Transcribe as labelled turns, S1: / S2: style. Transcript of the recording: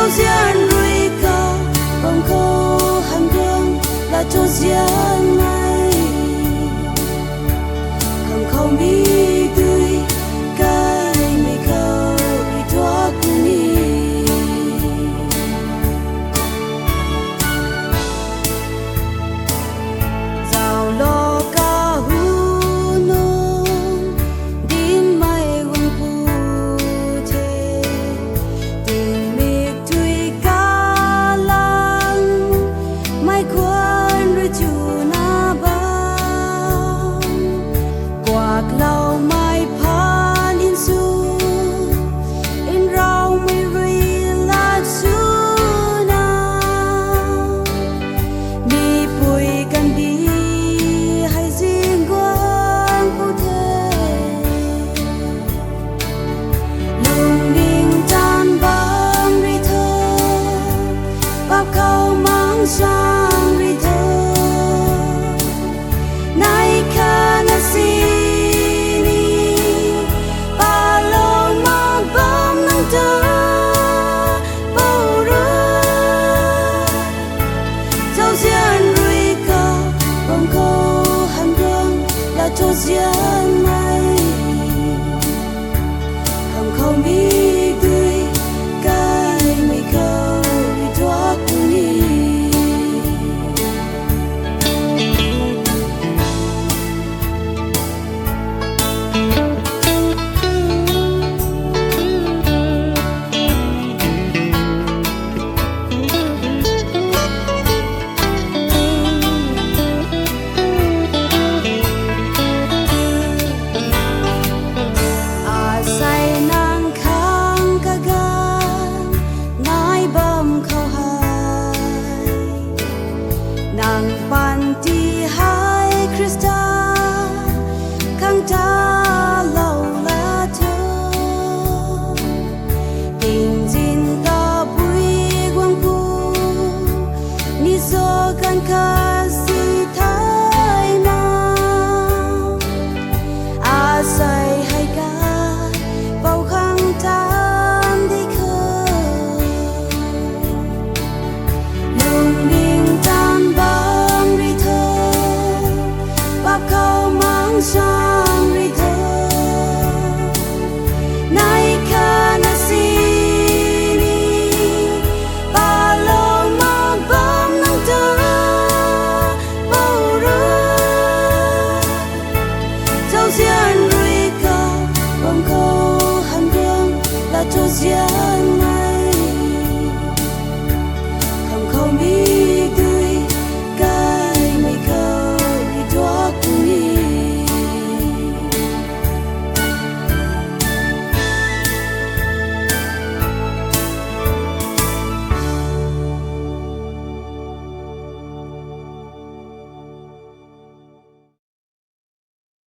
S1: gian rui ca bông khô hàn gương là cho gian này không không đi tươi cái mi khâu đi thoát đi giàu lo ca hu nôn din mai quân phu thế tình mi tươi ca lang mai quan rồi chu na bang quạt lau mai phan in su in rau mi ri la su na mi pui kan đi hay riêng quang phu thế lung đình tan băng ri thơ bao câu mang sang ri thơ nay khả na si ni ba lo mang bom nang thơ bao rơ dấu gian rui ca bông khô hàn gương là cho gian này không biết tươi cái mi khâu đi thoát đi say nang khang ka gan nai bom khâu hai nang pan ti hai Krista khang ta lâu la thơ tình jin ta bui quang phu ni so kan ka si thai na a say hay ca bao khang tan đi khờ lung đình tan băng ri thơ bao câu mang sang ri thơ nay khả na si ni ba lo mang bom nang thơ bao rơ dấu gian rui ca bông khô hàn gương là cho gian